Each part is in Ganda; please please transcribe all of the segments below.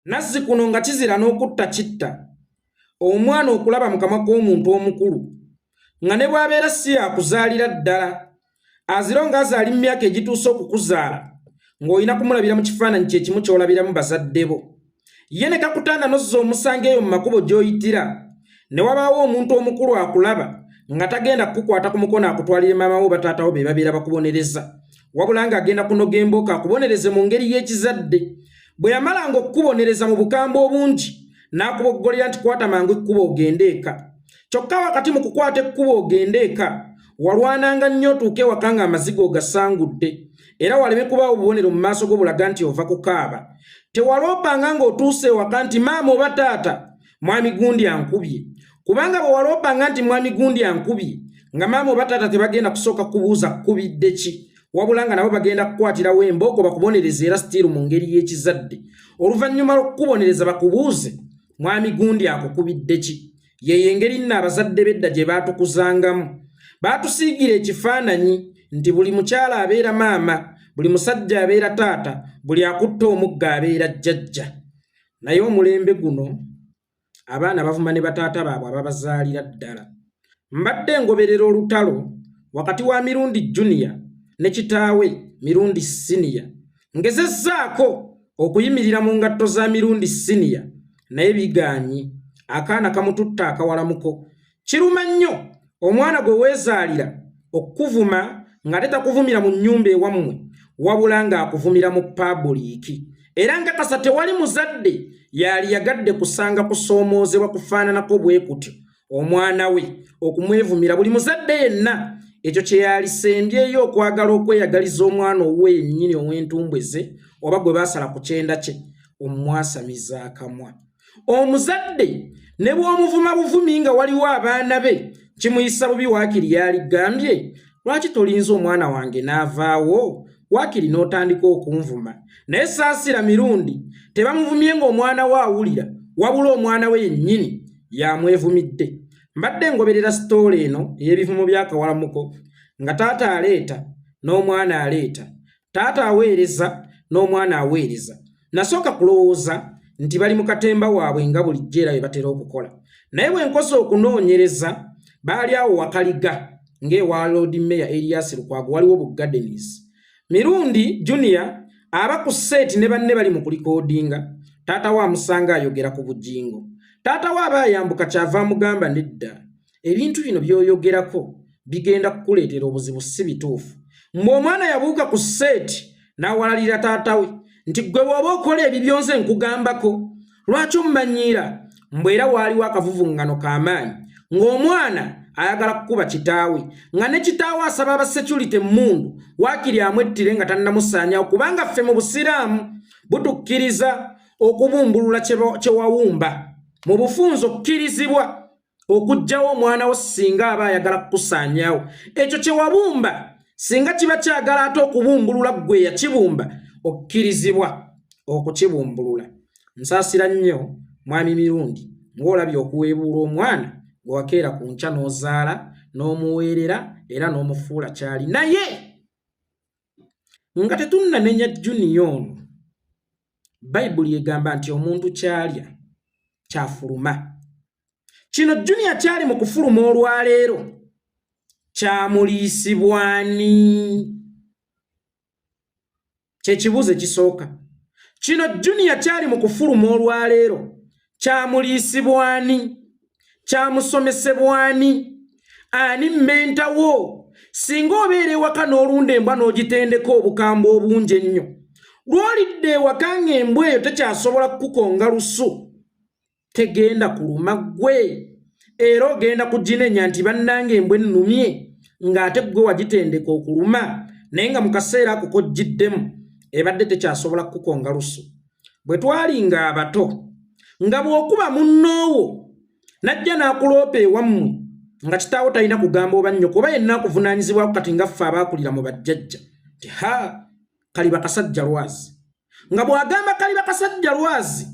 Nazzi kuno nga kizira n'okutta kitta omwana okulaba mu kamwa k'omuntu omukulu nga ne bw'abeera si yakuzaalira ddala aziro nga azaali mu myaka egituuse okukuzaala ng'olina kumulabira mu kifaananyi kye kimu ky'olabiramu bazadde bo. Ye ne kakutanda n'ozza omusanga eyo mu makubo gy'oyitira ne wabaawo omuntu omukulu akulaba nga tagenda kukukwata ku mukono akutwalire maama wo bataatawo be babeera bakubonereza wabula ng'agenda kunoga embooka akubonereze mu ngeri y'ekizadde. Bwe yamalanga okukubonereza mu bukambwe obungi n'akuboggolera nti kwata mangu ekkubo ogende eka. Kyokka wakati mu kukwata ekkubo ogende eka walwananga nnyo otuuke ewaka ng'amazigo ogasangudde era waleme kubaawo obubonero mu maaso go bulaga nti ova kukaaba. Tewaloopanga ng'otuuse ewaka nti maama oba taata mwami gundi ankubye, kubanga bwe waloopanga nti mwami gundi ankubye nga maama oba taata tebagenda kusooka kubuuza kkubidde ki wabula nga nabo bagenda kukwatirawo embooko bakubonereze era sitiiru mu ngeri y'ekizadde. Oluvannyuma lw'okukubonereza bakubuuze mwami gundi akukubidde ki. Yeyo engeri nno abazadde b'edda gye baatukuzangamu. Baatusiigira ekifaananyi nti buli mukyala abeera maama, buli musajja abeera taata, buli akutta omugga abeera jjajja. Naye omulembe guno abaana bavuma ne bataata baabwe ababazaalira ddala. Mbadde ngoberera olutalo wakati wa Mirundi Junior ne kitaawe Mirundi Senior. Ngezezzaako okuyimirira mu ngatto za Mirundi Senior naye bigaanyi, akaana kamututta akawalamuko. Kiruma nnyo omwana gwe weezaalira okuvuma nga tetakuvumira mu nnyumba ewammwe wabula ng'akuvumira mu pabuliiki. Era nga kasa tewali muzadde yali yagadde kusanga kusoomoozebwa kufaananako bwe kutyo omwana we okumwevumira. Buli muzadde yenna ekyo kye yalisembyeyo okwagala okweyagaliza omwana ow'e yennyini ow'entumbwe ze oba gwe baasala ku kyenda kye omwasamiza akamwa. Omuzadde ne bw'omuvuma buvumi nga waliwo abaana be kimuyisa bubi waakiri yaligambye lwaki tolinza omwana wange n'avaawo waakiri n'otandika okunvuma. Naye saasira Mirundi tebamuvumye ng'omwana we awulira wabula omwana we yennyini yamwevumidde. Mbadde ngoberera sitoole eno ey'ebivumo by'akawalamuko nga taata aleeta n'omwana aleeta, taata aweereza n'omwana aweereza. Nasooka kulowooza nti bali mu katemba waabwe nga bulijjo era bwe batera okukola. Naye bwe nkoze okunoonyereza baali awo wakaliga ng'ewa Lord Mayor Elias Lukwago waliwo bu Gardens. Mirundi Junior aba ku seeti ne banne bali mu kulikoodinga, taata wa amusanga ayogera ku bujingo. Taata wa aba yambuka kyava amugamba nedda ebintu bino by'oyogerako bigenda kukuleetera obuzibu si bituufu. Omwana yabuuka ku seeti n'awalalira taata we nti gwe bw'oba okola ebibyo nze nkugambako lwaki ommanyiira. Mbwera waaliwo akavuvuŋŋano k'amaanyi ng'omwana ayagala kukuba kitaawe nga ne kitaawe asaba aba security emmundu waakiri amwettire nga tannamusaanyawo kubanga ffe mu Busiraamu butukkiriza okubumbulula kye wawumba. Mu bufunzo okkirizibwa okuggyawo omwana wo singa aba ayagala kukusaanyawo. Ekyo kye wabumba singa kiba kyagala ate okubumbulula ggwe yakibumba okkirizibwa okukibumbulula. Nsaasira nnyo mwami Mirundi ng'olabye okuweebuula omwana gwe wakeera ku nkya n'ozaala n'omuweerera era n'omufuula kyali. Naye nga tetunnanenya Junior ono, Bayibuli egamba nti omuntu kyalya kyafuluma. Kino Junior kyali mu kufuluma olwaleero kyamuliisibwani? Kye kibuuzo ekisooka. Kino Junior kyali mu kufuluma olwaleero kyamuliisibwani? Kyamusomesebwani? Ani mmentawo? Singa obeera ewaka n'olunda embwa n'ogitendeka obukambwe obungi ennyo, lw'olidde ewaka ng'embwa eyo tekyasobola kukukonga lusu, tegenda kuluma ggwe era ogenda kuginenya nti bannange embwa ennumye ng'ate ggwe wagitendeka okuluma naye nga mu kaseera ako kojjiddemu ebadde tekyasobola kukukonga lusu. Bwe twalinga abato nga bw'okuba munnoowo najja n'akuloopa ewammwe nga kitaawo talina kugamba oba nnyoko oba yenna akuvunaanyizibwako kati nga ffe abaakulira mu bajjajja ti kaliba kasajja lwazi. Nga bw'agamba kaliba kasajja lwazi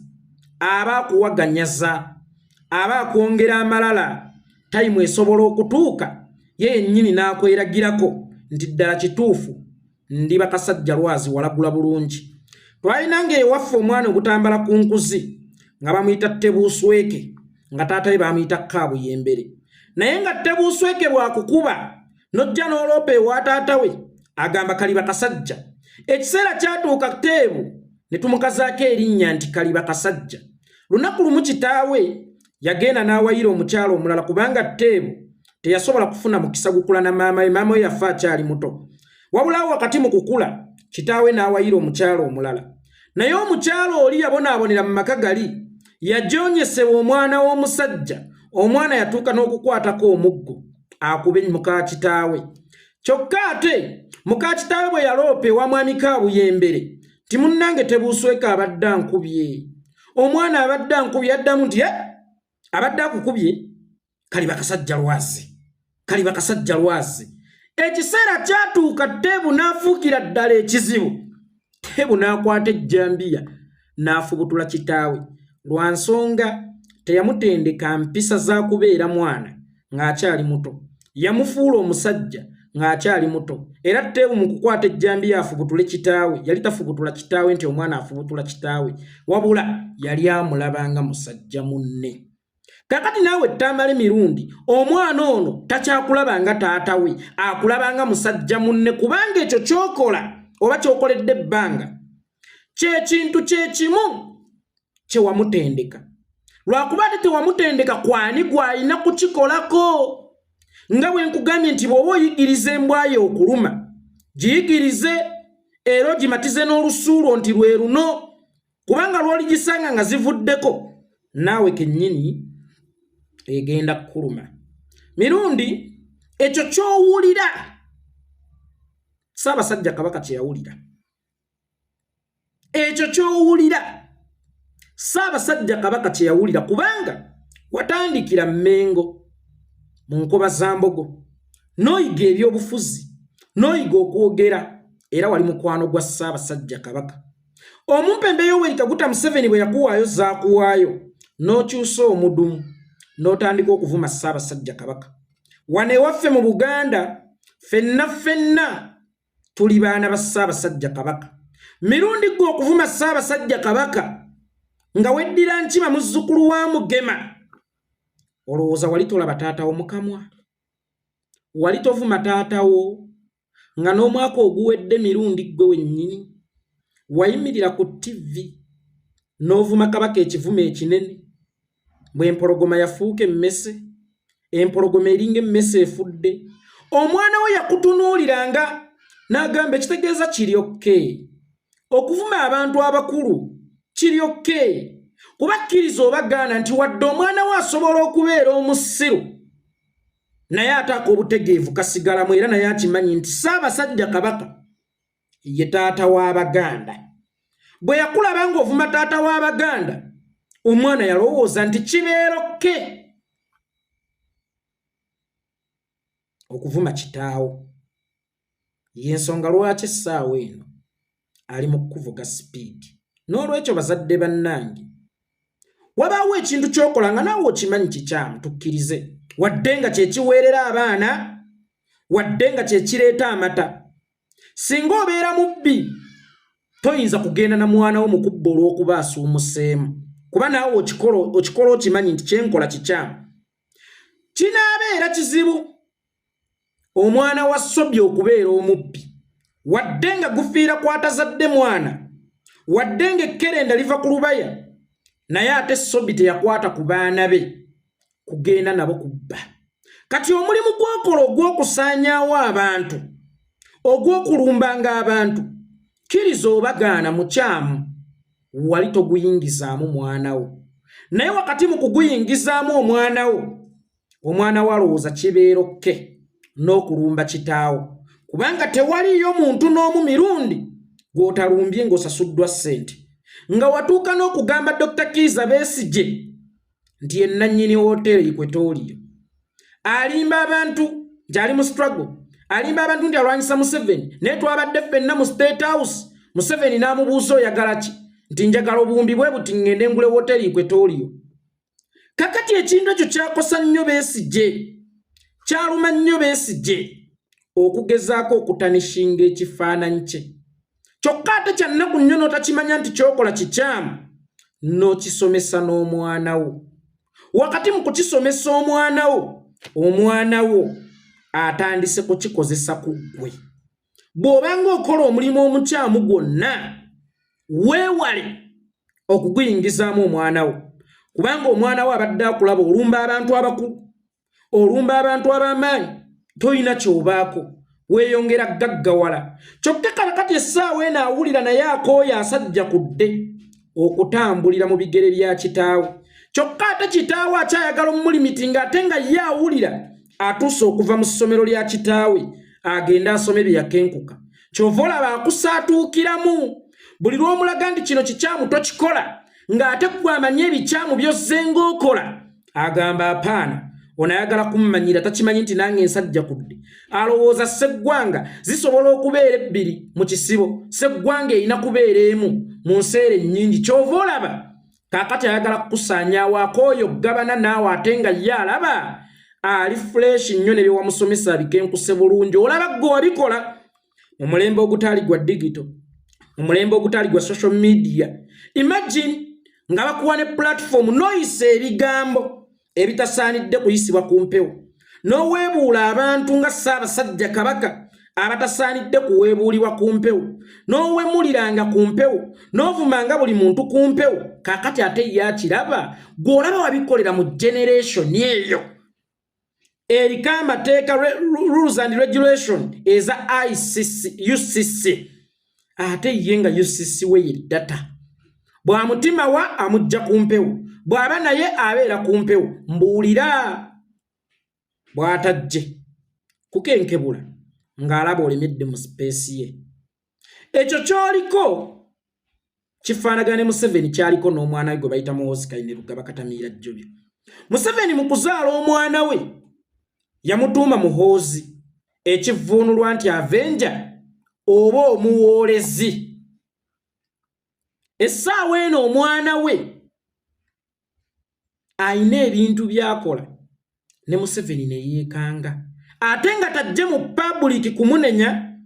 aba akuwaganyaza, aba akwongera amalala, tayimu esobola okutuuka ye yennyini n'akweragirako nti ddala kituufu ndiba kasajja lwazi walagula bulungi. Twalina ewaffe omwana okutambala ku nkuzi nga bamuyita Tebuusweke nga taata we bamuyita Kaabuyembere. Naye nga Tebuusweke bwakukuba nojja n'oloopa ewa taata we agamba Kaliba Kasajja. Ekiseera kyatuuka Teebu ne tumukazaako erinnya nti Kaliba Kasajja. Lunaku lumu kitaawe yagenda n'awayira omukyalo omulala kubanga Teebu teyasobola kufuna mukisa gukula na maama we. Maama we yafa akyali muto. Wabulawo wakati mu kukula kitaawe n'awayira omukyalo omulala. Naye omukyalo oli yabonaabonera mu maka gali yajoonyesebwa omwana w'omusajja. Omwana yatuuka n'okukwatako omuggo akube muka kitaawe. Kyokka ate muka kitaawe bwe yaloopa ewa mwami Kaabuyembere ti munnange Tebuusweke abadde ankubye. Omwana abadde ankubye yaddamu nti abadde akukubye Kaliba Kasajja lwazi. Kaliba Kasajja lwazi. Ekiseera kyatuuka Teebu n'afuukira ddala ekizibu. Teebu n'akwata ejjambiya n'afubutula kitaawe lwa nsonga teyamutendeka mpisa za kubeera mwana ng'akyali muto. Yamufuula omusajja ng'akyali muto. Era Teebu mu kukwata ejjambiya afubutule kitaawe yali tafubutula kitaawe nti omwana afubutula kitaawe, wabula yali amulabanga musajja munne. Kakati naawe Tamale Mirundi omwana ono takyakulabanga taata we, akulabanga musajja munne kubanga ekyo kyokola oba kyokoledde ebbanga kyekintu kyekimu kye wamutendeka. Lwakuba ate tewamutendeka kwani gw'alina kukikolako. Nga bwe nkugambye nti bw'oba oyigiriza embwayi okuluma giyigirize era ogimatize n'olusuulo nti lwe luno, kubanga lw'oligisanga nga zivuddeko naawe kennyini egenda kukuluma. Mirundi ekyo ky'owulira Ssaabasajja Kabaka kye yawulira. Ekyo ky'owulira Ssaabasajja Kabaka kye yawulira kubanga watandikira Mmengo mu nkoba za Mbogo n'oyiga ebyobufuzi n'oyiga okwogera era wali mukwano gwa Ssaabasajja Kabaka. Omumpembe Yoweri Kaguta Museveni bwe yakuwaayo zaakuwaayo n'okyusa omudumu n'otandika okuvuma Ssaabasajja Kabaka. Wano ewaffe mu Buganda ffenna tuli baana ba Ssaabasajja Kabaka. Mirundi gwe okuvuma Ssaabasajja Kabaka nga weddira Nkima muzzukulu wa Mugema, olowooza wali tolaba taata wo mukamwa? Wali tovuma taata wo nga n'omwaka oguwedde Mirundi gwe wennyini wayimirira ku TV n'ovuma Kabaka ekivumo ekinene bw'empologoma yafuuka emmese, empologoma eringa emmese efudde. Omwana we yakutunuuliranga n'agamba ekitegeeza kiri okke. Okuvuma abantu abakulu kiri okke. Kuba kkiriza obagaana nti wadde omwana we asobola okubeera omusiru naye ataako obutegeevu kasigalamu era naye akimanyi nti Ssaabasajja Kabaka ye taata w'Abaganda. Bwe yakulaba ng'ovuma taata w'Abaganda omwana yalowooza nti kibeera okke okuvuma kitaawo. Y'ensonga lwaki essaawa eno ali mu kuvuga sipiidi. N'olwekyo bazadde bannange wabaawo ekintu ky'okola nga naawe okimanyi kikyamu tukkirize, wadde nga kye kiweerera abaana, wadde nga kye kireeta amata. Singa obeera mubbi toyinza kugenda na mwana wo mu kubbo olw'okuba asuumuseemu, kuba naawe okikola okimanyi nti kyenkola kikyamu. Kinaabeera kizibu omwana wa Sobya okubeera omubbi, wadde nga gufiira kwatazadde mwana, wadde nga ekkerenda liva ku lubaya, naye ate Sobya teyakwata ku baana be kugenda nabo kubba. Kati omulimu gw'okola ogw'okusaanyaawo abantu, ogw'okulumbanga abantu, kkiriza obagaana mukyamu wali toguyingizaamu mwana wo. Naye wakati mu kuguyingizaamu omwana wo, omwana wo alowooza kibeera okke n'okulumba kitaawo, kubanga tewaliyo muntu n'omu Mirundi gw'otalumbye ng'osasuddwa ssente. Nga watuuka n'okugamba Dr. Kizza Besigye nti ye nannyini wooteeri Equatorial alimba abantu nti ali mu struggle, alimba abantu nti alwanyisa Museveni, naye twabadde ffenna mu State House Museveni n'amubuuza oyagala ki, nti njagala obuwumbi bwe buti ngende ngule wooteeri Equatorial. Kakati ekintu ekyo kyakosa nnyo Besigye, kyaluma nnyo Besigye okugezaako okutanishinga ekifaananyi kye. kyokka ate kya nnaku nnyo n'otakimanya nti ky'okola kikyamu n'okisomesa n'omwana wo. Wakati mu kukisomesa omwana wo atandise kukikozesa ku ggwe. Bw'obanga okola omulimu omukyamu gwonna weewale okuguyingizaamu omwana wo, kubanga omwana wo abadde akulaba olumba abantu abakulu, olumba abantu ab'amaanyi, toyina ky'obaako, weeyongera gaggawala. Kyokka kakati essaawa eno awulira naye akooye asajja kudde okutambulira mu bigere bya kitaawe. Kyokka ate kitaawe akyayagala omulimitinga ate nga ye awulira atuuse okuva mu ssomero lya kitaawe agenda asome bye yakenkuka. Kyova olaba akusaatuukiramu. Buli lw'omulaga nti kino kikyamu tokikola ng'ate ggwe amanyi ebikyamu by'ozzenga okola, agamba apaana, onayagala kummanyira takimanyi nti nange ensajja kudde. Alowooza sseggwanga zisobola okubeera ebbiri mu kisibo, sseggwanga erina kubeera emu mu nseera ennyingi. Kyova olaba kaakati ayagala kukusaanyaawo akooyo gabana naawe ate nga ye alaba ali fresh nnyo ne bye wamusomesa bikenkuse bulungi. Olaba ggwe wabikola mu mulembe ogutali gwa digital, mu mulembe ogutali gwa social media. Imagine nga bakuwa ne platform noyisa ebigambo ebitasaanidde kuyisibwa ku mpewo, n'oweebuula abantu nga Ssaabasajja Kabaka abatasaanidde kuweebuulibwa ku mpewo, n'owemuliranga ku mpewo, n'ovumanga buli muntu ku mpewo. Kaakati ate ye akiraba, gw'olaba wabikolera mu generation eyo eriko amateeka rules and regulation eza UCC, ate ye nga UCC we ye data. Bw'amutima wa amujja ku mpewo, bw'aba naye abeera ku mpewo. Mbuulira bw'atajje kukenkebula ng'alaba olemedde mu sipeesi ye. Ekyo ky'oliko kifaanagana ne Museveni ky'aliko n'omwana we gwe bayita Muhoozi Kainerugaba Bakatamiira Jjobyo. Museveni mu kuzaala omwana we yamutuuma Muhoozi, ekivvuunulwa nti avenja oba omuwoolezi. Essaawa eno omwana we ayina ebintu by'akola ne Museveni ne yeekanga, ate nga tajje mu public kumunenya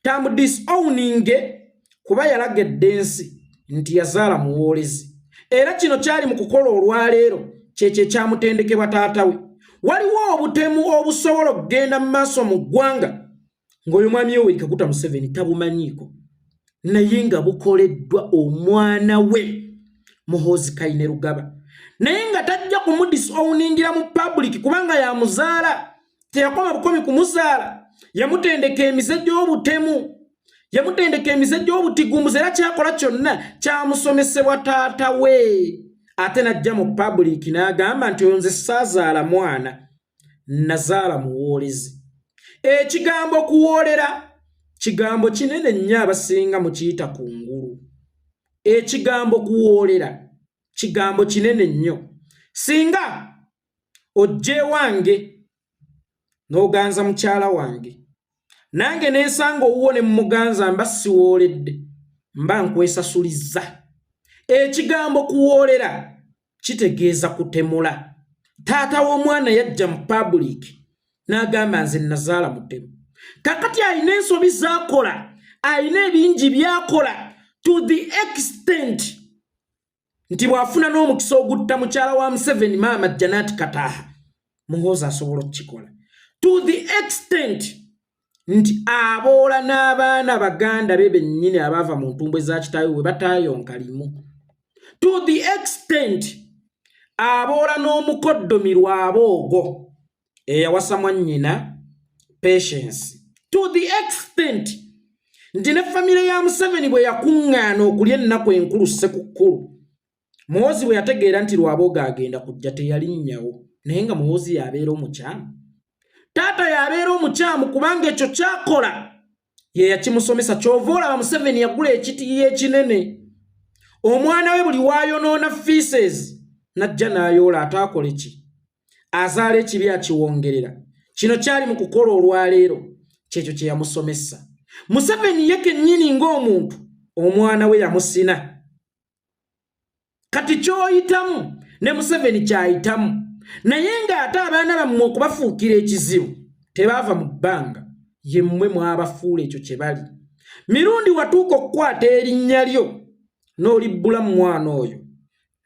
tamudisowninge kuba yalagedde ensi nti yazaala muwoolezi. Era kino kyali mu kukola olwaleero kyekyo ekyamutendekebwa taata we. Waliwo obutemu obusobola okugenda mu maaso mu ggwanga ng'oyo mwami Yoweri Kaguta Museveni tabumanyiiko, naye nga bukoleddwa omwana we Muhoozi Kainerugaba, naye nga tajja kumudisowningira mu public kubanga yamuzaala. Teyakoma bukomi kumuzaala, yamutendeka emize gy'obutemu, yamutendeka emize gy'obutigumuzi, era kyakola kyonna kyamusomesebwa taata we. Ate najja mu public n'agamba nti oyo nze saazaala mwana, nazaala muwoolezi. Ekigambo kuwoolera kigambo kinene nnyo abasinga mukiyita kungulu. Ekigambo kuwoolera kigambo kinene nnyo. Singa ojje wange n'oganza mukyala wange, nange neesanga owuwo ne mmuganza mba siwooledde, mba nkwesasuliza. Ekigambo kuwoolera kitegeeza kutemula. Taata w'omwana yajja mu public n'agamba nze nazaala mutemu. Kakati ayina ensobi z'akola, ayina ebingi by'akola to the extent nti bw'afuna n'omukisa ogutta mukyala wa Museveni maama Janet Kataaha, Muhoozi asobola okukikola. To the extent nti aboola n'abaana baganda be bennyini abaava mu ntumbwe za kitaawe we bataayonka limu. To the extent aboola n'omukoddomirwa aboogo eyawasa mwannyina Patience. To the extent nti ne famire ya Museveni bwe yakuŋŋaana okulya ennaku enkulu Ssekukkulu, Muhoozi bwe yategeera nti Lwabooga agenda kujja teyalinnyawo, naye nga Muhoozi yabeera omukyamu. Taata yabeera omukyamu kubanga ekyo kyakola ye yakimusomesa. Kyova olaba Museveni yagula ekitiiyo ekinene. Omwana we buli waayonoona feeses najja n'ayoola ataakole ki? Azaala ekibi akiwongerera. Kino kyali mu kukola olwaleero, kyekyo kye yamusomesa. Museveni ye kennyini ng'omuntu omwana we yamusina. Kati ky'oyitamu ne Museveni kyayitamu, naye ng'ate abaana bammwe okubafuukira ekizibu tebaava mu bbanga, ye mmwe mwabafuula ekyo kye bali. Mirundi watuuka okukwata erinnya lyo n'olibbula mu mwana oyo.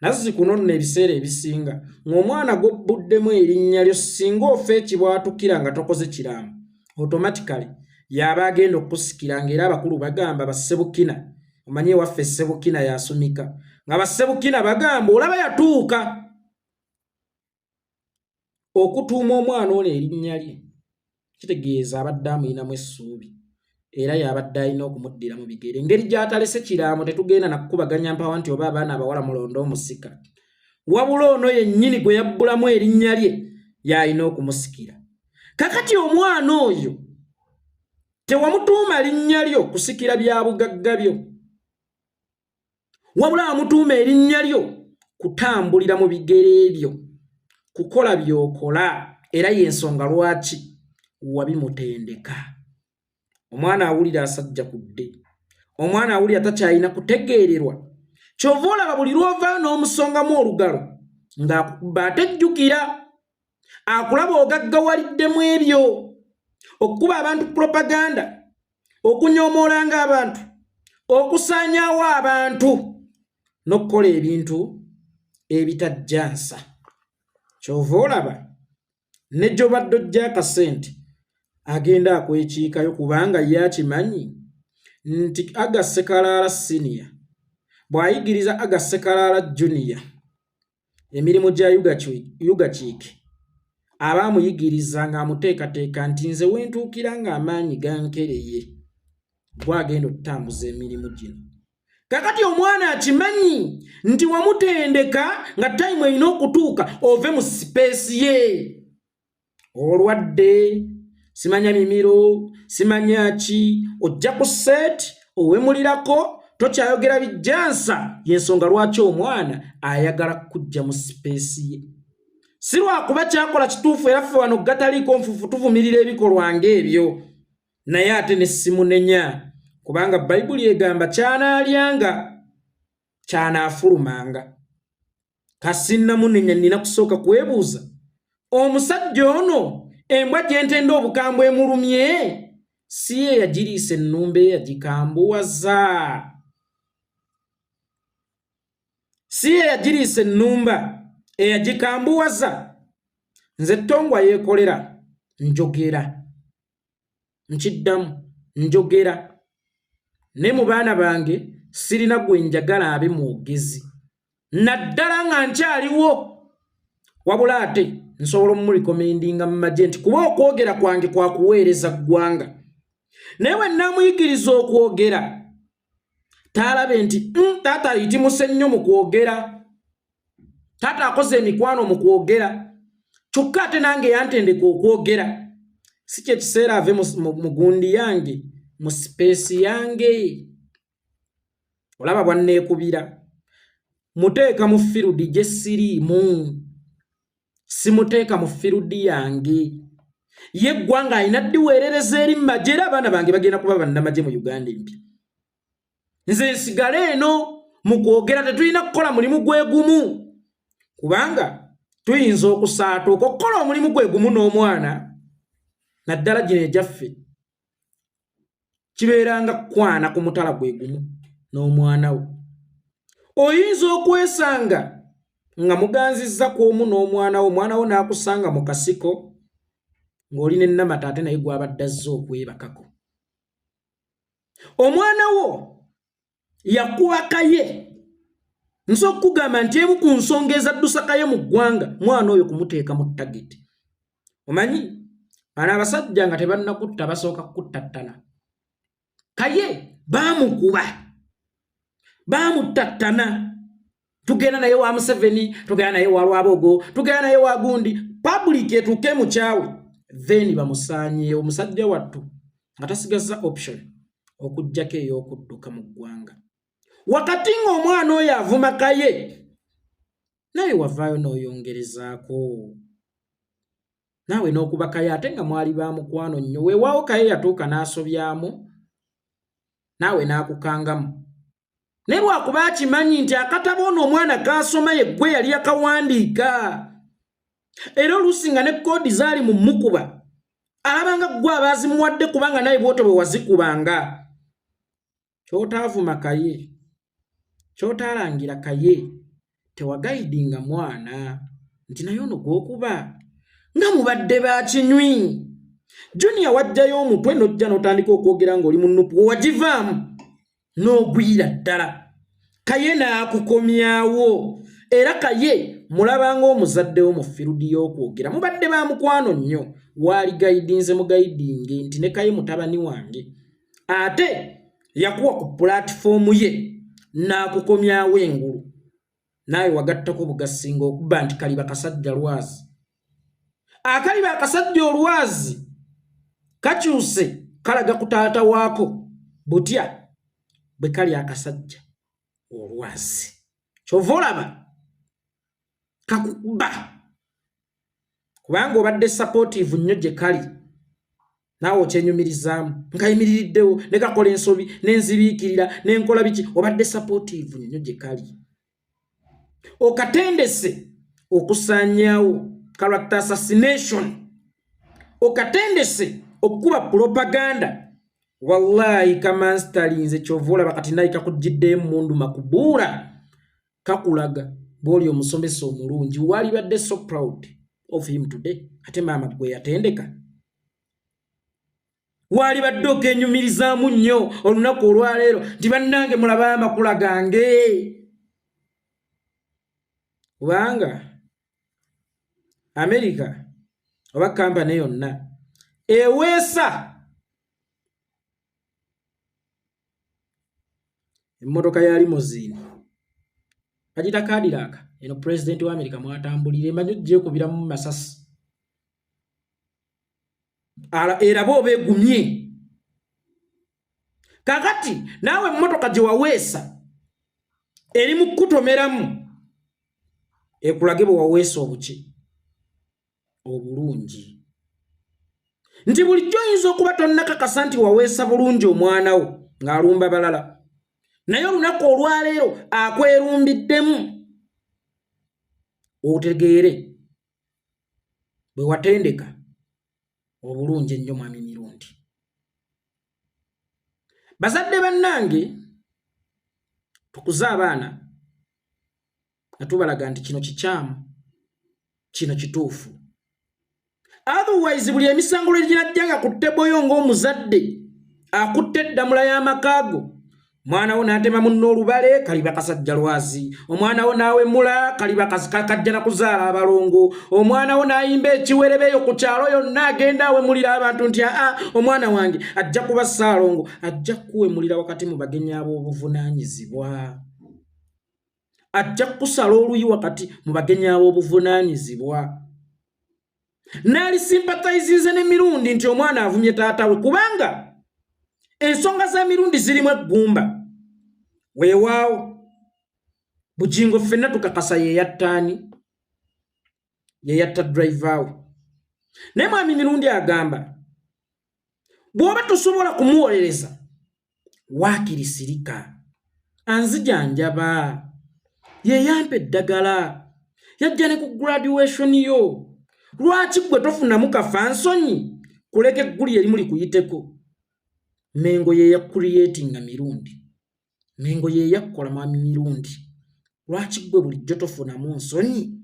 Nazi kuno nno ebiseera ebisinga ng'omwana g'obbuddemu erinnya lyo singa ofa ekibwatukira nga tokoze kiraamo automatically yaba agenda okukusikira ng'era abakulu bagamba bassebukina. Omanye waffe Ssebukina yasumika nga Bassebukina bagamba olaba yatuuka okutuuma omwana ono erinnya lye. Kitegeeza abadde amuyinamu essuubi era yabadde alina okumuddira mu bigere. Engeri gy'atalese kiraamo tetugenda nakukubaganya mpawa nti oba abaana abawala mulondo omusika. Wabula ono yennyini gwe yabbulamu erinnya lye y'alina okumusikira. Kakati omwana oyo tewamutuuma linnya lyo kusikira bya bugagga byo. Wabula amutuuma erinnya lyo kutambulira mu bigere byo, kukola by'okola, era y'ensonga lwaki wabimutendeka. Omwana awulira asajja kudde. Omwana awulira takyalina kutegeererwa. Kyova olaba buli lw'ova n'omusongamu olugalo ng'akukuba atejjukira. Akulaba ogaggawaliddemu ebyo. Okukuba abantu propaganda, okunyoomolanga abantu, okusaanyaawo abantu, n'okukola ebintu ebitajjansa. Kyova olaba ne gy'obadde ojja akasente agenda akwekiikayo kubanga ye akimanyi nti Agathe Kalaala senior bw'ayigiriza Agathe Kalaala junior emirimu gya yugakiike aba amuyigiriza ng'amuteekateeka nti nze wentuukira ng'amaanyi gankereye bw'agenda okutambuza emirimu gino. Kakati omwana akimanyi nti wamutendeka nga time erina okutuuka ove mu sipeesi ye. Olwadde simanya mimiro, simanya ki, ojja ku set owemulirako, tokyayogera bijjansa. Y'ensonga lwaki omwana ayagala kujja mu sipeesi ye. Si lwakuba kyakola kituufu era ffe wano gataliiko nfufu tuvumirira ebikolwa ng'ebyo, naye ate ne simunenya kubanga Bayibuli egamba kyanaalyanga kyanaafulumanga. Kasinnamunenya nina kusooka kwebuuza, omusajja ono embwa gye ntenda obukambwe emulumye si ye yagiriisa ennumba eyagikambuwaza? Si ye yagiriisa ennumba eyagikambuwaza? Nze Ttongwa Yekolera njogera, nkiddamu njogera, ne mu baana bange sirina gwe njagala abe mwogezi naddala nga nkyaliwo. Wabula ate nsobola omulikommendinga mu magye nti kuba okwogera kwange kwa kuweereza ggwanga. Naye bwe nnaamuyigiriza okwogera taalabe nti taata ayitimuse nnyo mu kwogera, taata akoze emikwano mu kwogera, kyokka ate nange yantendeka okwogera. Si kye kiseera ave mu gundi yange, mu sipeesi yange. Olaba bwanneekubira, muteeka mu firudi gye siriimu, simuteeka mu firudi yange. Ye eggwanga alina ddiweerereza eri mumagye era abaana bange bagenda kuba bannamagye mu Uganda empya. Nze nsigale eno mu kwogera, tetulina kukola mulimu gwe gumu kubanga tuyinza okusaatuuka okukola omulimu gwe gumu n'omwana. Naddala gino egyaffe kibeeranga kukwana ku mutala gwe gumu n'omwana we. Oyinza okwesanga nga muganzizza ku omu n'omwana we, omwana we n'akusanga mu kasiko ng'oli ne Namata ate naye gw'abadde azze okwebakako. Omwana wo yakubakaye, nsobola okugamba nti emu ku nsonga ezaddusakaye mu ggwanga mwana oyo kumuteeka mu tageti. Omanyi bano abasajja nga tebannakutta basooka kuttattana. Kaye baamukuba, baamuttattana. Tugenda naye wa Museveni, tugenda naye wa Lwabogo, tugenda naye wa gundi, public etuuke mu kyawe, then bamusaanye omusajja wattu nga tasigazza option okuggyako ey'okudduka mu ggwanga. Wakati ng'omwana oyo avuma kaye, naye wavaayo n'oyongerezaako. Naawe n'okuba kaye ate nga mwali ba mukwano nnyo, weewaawo kaye yatuuka n'asobyamu, naawe n'akukangamu. Naye lwakuba akimanyi nti akatabo ono omwana kaasoma ye ggwe yali yakawandiika. Era oluusi nga ne koodi zaali mu mukuba, alabanga ggwe abaazimuwadde kubanga naye bw'otyo bwe wazikubanga. ky'otaavuma kaye ky'otaalangira kaye tewagaidinga mwana nti naye ono gw'okuba nga mubadde bakinywi. Junior wajjayo omutwe n'ojja n'otandika okwogera ng'oli mu nnupu wagivaamu n'ogwira ddala. Kaye n'akukomyawo era kaye mulabanga omuzadde wo mu firudi y'okwogera mubadde ba mukwano nnyo waali gaidinze mugaidinge nti ne kaye mutabani wange ate yakuwa ku pulatifomu ye n'akukomyawo engulu naawe wagattako bugasinga okuba nti kaliba kasajja lwazi. Akaliba akasajja olwazi kakyuse kalaga ku taata waako butya bwe kali akasajja olwazi. Kyova olaba kakuba kubanga obadde supportive nnyo gye kali naawe okyenyumirizaamu nkayimiriddewo ne kakola ensobi n'enzibiikirira n'enkola biki obadde supportive nnyo gye kali. Okatendese okusaanyaawo character assassination, okatendese okukuba propaganda. Wallahi kamanstalinze kyova olaba kati naye kakugiddeyo mundu makubuura kakulaga bw'oli omusomesa omulungi. Wali badde so proud of him today ate maama gwe yatendeka. Wali badde okenyumirizaamu nnyo olunaku olwaleero nti bannange mulaba amakula gange. Kubanga America oba kampani yonna eweesa emmotoka ya limousine bagita Cadillac. Eno president wa America mwatambulire manyi gyekubira mu masasi era bo begumye. Kakati naawe emmotoka gye waweesa eri mu kutomeramu ekulage bwe waweesa obuki obulungi nti bulijjo oyinza okuba tonnakakasa nti waweesa bulungi omwana wo ng'alumba balala naye olunaku olwaleero akwerumbiddemu otegeere bwe watendeka obulungi ennyo mwami Mirundi. Bazadde bannange tukuze abaana nga tubalaga nti kino kikyamu kino kituufu. Otherwise buli emisango ginajjanga ku tteboyo ng'omuzadde akutte eddamula y'amakaago mwana wo n'atema munno olubale kaliba kasajja lwazi. Omwana wo n'awemula kaliba kajja na kuzaala abalongo. Omwana wo n'ayimba ekiwerebeeyo ku kyalo yonna agenda awemulira abantu nti omwana wange ajja kuba Ssaalongo ajja kuwemulira wakati mu bagenyi ab'obuvunaanyizibwa. Ajja kusala oluyi wakati mu bagenyi ab'obuvunaanyizibwa. Naali sympathizinze ne Mirundi nti omwana avumye taata we kubanga ensonga za Mirundi zirimu eggumba. Weewaawo bugingo ffenna tukakasa yeeyattaani yeeyatta driver we. Naye mwami Mirundi agamba bw'oba tosobola kumuwolereza waakirisirika anzijanjaba yeeyampa eddagala yajja ne ku graduation yo. Lwaki gwe tofunamu kafansonyi kuleka egguli erimu likuyiteko? Mengo ye ya creatinga Mirundi. Mengo ye yakola mwami Mirundi. Lwaki gwe bulijjo tofunamu nsonyi?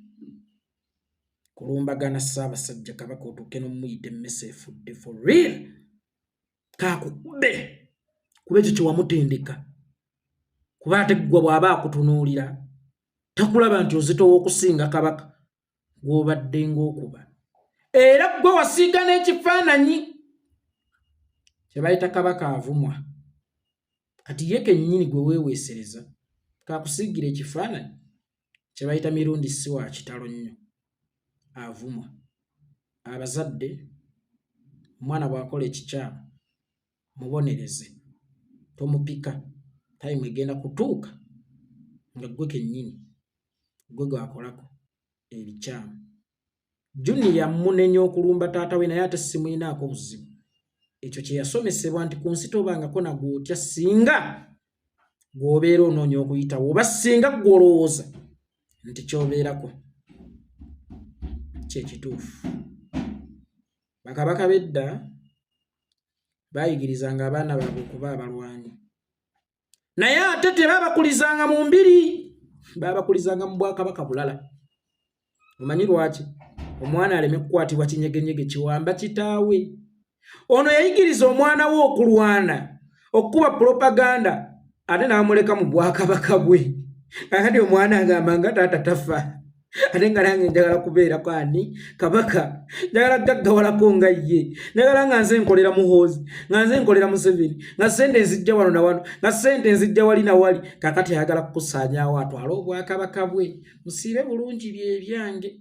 Kulumbagana Ssaabasajja Kabaka otuuke n'omuyita emmese efudde for real. Kaakukube kuba ekyo kye wamutendeka. Kuba ate ggwe bw'aba akutunuulira takulaba nti ozitowa okusinga Kabaka gw'obadde ng'okuba. Era ggwe wasiiga n'ekifaananyi kye bayita Kabaka avumwa. Kati ye kennyini gwe weeweesereza kaakusiigira ekifaananyi kye bayita Mirundi si wa kitalo nnyo avumwa. Abazadde omwana bw'akola ekikyamu mubonereze tomupika tayimu egenda kutuuka nga ggwe kennyini gwe gwakolako ebikyamu. Junior yamunenya okulumba taata we naye ate simuyinaako buzibu. Ekyo kye yasomesebwa nti ku nsi tobangako nagwe otya singa gw'obeera onoonya okuyitawo oba singa gw'olowooza nti ky'obeerako kyekituufu. Bakabaka b'edda baayigirizanga abaana baabwe okuba abalwanyi. naye ate tebabakulizanga mu mbiri, babakulizanga mu bwakabaka bulala. Omanyi lwaki? Omwana aleme kukwatibwa kinyegenyege kiwamba kitaawe. Ono yayigiriza omwana we okulwana, okuba propaganda, ate n'amuleka mu bwakabaka bwe. Kakati omwana agamba nga taata tafa, ate nga nange njagala kubeera kwani kabaka, njagala gaggawalako nga ye, njagala nga nze nkolera Muhoozi, nga nze nkolera Museveni, nga sente nzijja wano na wano, nga sente nzijja wali na wali. Kakati ayagala kukusaanyaawo atwale obwakabaka bwe. Musiibe bulungi bye byange.